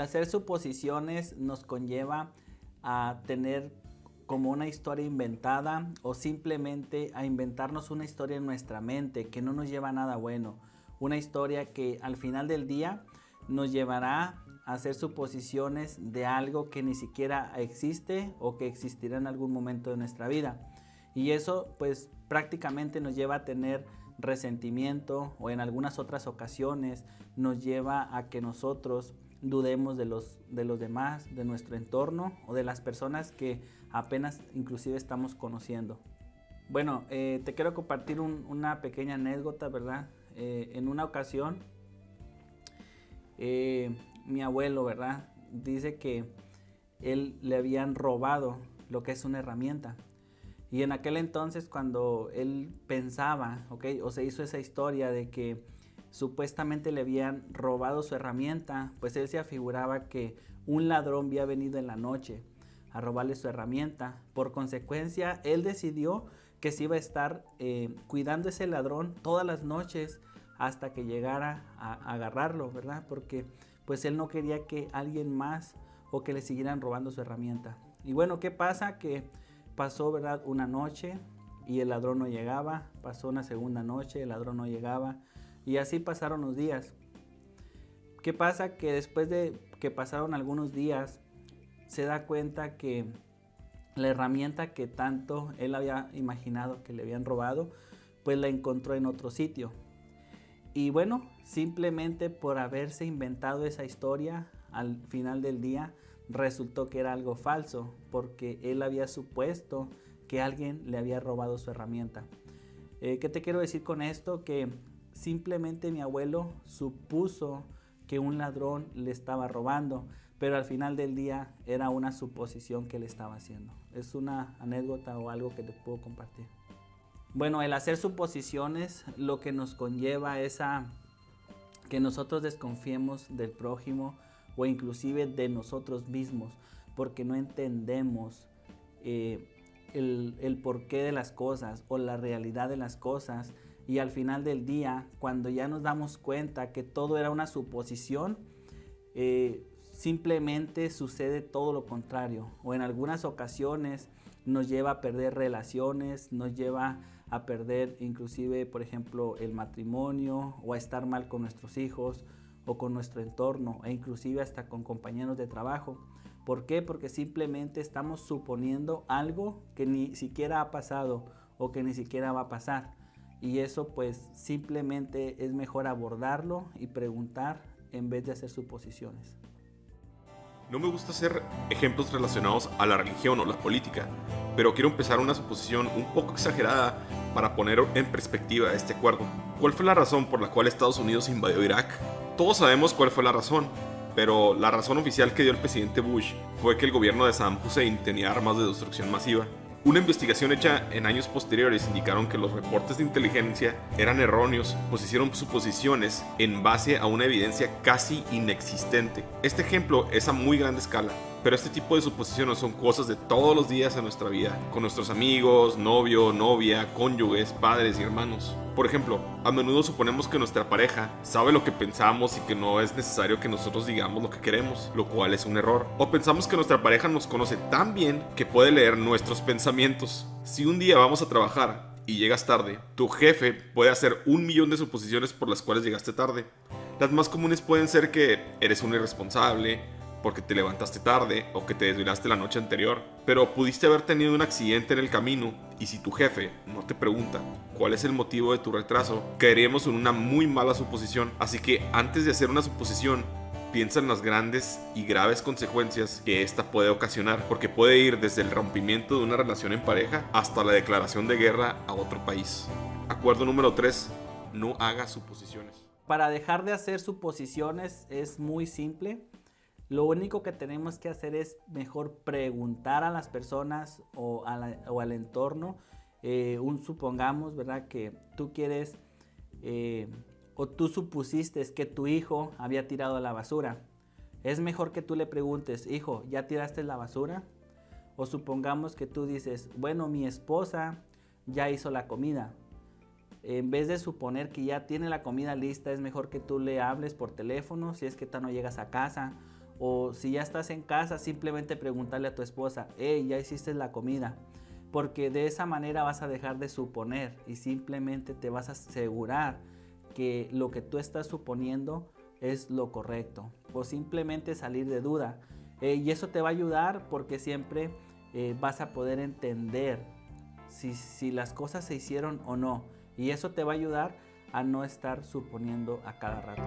hacer suposiciones nos conlleva a tener como una historia inventada o simplemente a inventarnos una historia en nuestra mente que no nos lleva a nada bueno. Una historia que al final del día nos llevará a hacer suposiciones de algo que ni siquiera existe o que existirá en algún momento de nuestra vida. Y eso pues prácticamente nos lleva a tener resentimiento o en algunas otras ocasiones nos lleva a que nosotros dudemos de los demás, de nuestro entorno o de las personas que apenas inclusive estamos conociendo. Bueno, te quiero compartir una pequeña anécdota, ¿verdad? En una ocasión, mi abuelo, ¿verdad? Dice que él le habían robado lo que es una herramienta. Y en aquel entonces cuando él pensaba, ¿okay? O se hizo esa historia de que supuestamente le habían robado su herramienta, pues él se afiguraba que un ladrón había venido en la noche a robarle su herramienta. Por consecuencia, él decidió que se iba a estar cuidando a ese ladrón todas las noches hasta que llegara a agarrarlo, ¿verdad? Porque pues él no quería que alguien más o que le siguieran robando su herramienta. Y bueno, ¿qué pasa? Que pasó, ¿verdad? Una noche y el ladrón no llegaba, pasó una segunda noche, el ladrón no llegaba y así pasaron los días. ¿Qué pasa? Que después de que pasaron algunos días se da cuenta que la herramienta que tanto él había imaginado que le habían robado, pues la encontró en otro sitio. Y bueno, simplemente por haberse inventado esa historia, al final del día resultó que era algo falso, porque él había supuesto que alguien le había robado su herramienta. ¿Qué te quiero decir con esto? Que simplemente mi abuelo supuso que un ladrón le estaba robando, pero al final del día era una suposición que le estaba haciendo. Es una anécdota o algo que te puedo compartir. Bueno, el hacer suposiciones lo que nos conlleva es a que nosotros desconfiemos del prójimo o inclusive de nosotros mismos, porque no entendemos el porqué de las cosas o la realidad de las cosas, y al final del día, cuando ya nos damos cuenta que todo era una suposición, simplemente sucede todo lo contrario, o en algunas ocasiones nos lleva a perder relaciones, nos lleva a perder inclusive, por ejemplo, el matrimonio, o a estar mal con nuestros hijos o con nuestro entorno, e inclusive hasta con compañeros de trabajo. ¿Por qué? Porque simplemente estamos suponiendo algo que ni siquiera ha pasado o que ni siquiera va a pasar. Y eso pues simplemente es mejor abordarlo y preguntar en vez de hacer suposiciones. No me gusta hacer ejemplos relacionados a la religión o la política, pero quiero empezar una suposición un poco exagerada para poner en perspectiva este acuerdo. ¿Cuál fue la razón por la cual Estados Unidos invadió Irak? Todos sabemos cuál fue la razón, pero la razón oficial que dio el presidente Bush fue que el gobierno de Saddam Hussein tenía armas de destrucción masiva. Una investigación hecha en años posteriores indicaron que los reportes de inteligencia eran erróneos, pues hicieron suposiciones en base a una evidencia casi inexistente. Este ejemplo es a muy grande escala, pero este tipo de suposiciones son cosas de todos los días en nuestra vida, con nuestros amigos, novio, novia, cónyuges, padres y hermanos. Por ejemplo, a menudo suponemos que nuestra pareja sabe lo que pensamos y que no es necesario que nosotros digamos lo que queremos, lo cual es un error. O pensamos que nuestra pareja nos conoce tan bien que puede leer nuestros pensamientos. Si un día vamos a trabajar y llegas tarde, tu jefe puede hacer 1.000.000 de suposiciones por las cuales llegaste tarde. Las más comunes pueden ser que eres un irresponsable, porque te levantaste tarde o que te desvelaste la noche anterior, pero pudiste haber tenido un accidente en el camino, y si tu jefe no te pregunta cuál es el motivo de tu retraso, caeríamos en una muy mala suposición. Así que antes de hacer una suposición, piensa en las grandes y graves consecuencias que esta puede ocasionar, porque puede ir desde el rompimiento de una relación en pareja hasta la declaración de guerra a otro país. Acuerdo número 3. No hagas suposiciones. Para dejar de hacer suposiciones es muy simple. Lo único que tenemos que hacer es mejor preguntar a las personas o al entorno. Supongamos, ¿verdad?, que tú quieres o tú supusiste que tu hijo había tirado la basura. Es mejor que tú le preguntes: hijo, ¿ya tiraste la basura? O supongamos que tú dices: bueno, mi esposa ya hizo la comida. En vez de suponer que ya tiene la comida lista, es mejor que tú le hables por teléfono si es que tú no llegas a casa, O si ya estás en casa, simplemente preguntarle a tu esposa, hey, ¿ya hiciste la comida? Porque de esa manera vas a dejar de suponer y simplemente te vas a asegurar que lo que tú estás suponiendo es lo correcto. O simplemente salir de duda. Y eso te va a ayudar porque siempre vas a poder entender si las cosas se hicieron o no. Y eso te va a ayudar a no estar suponiendo a cada rato.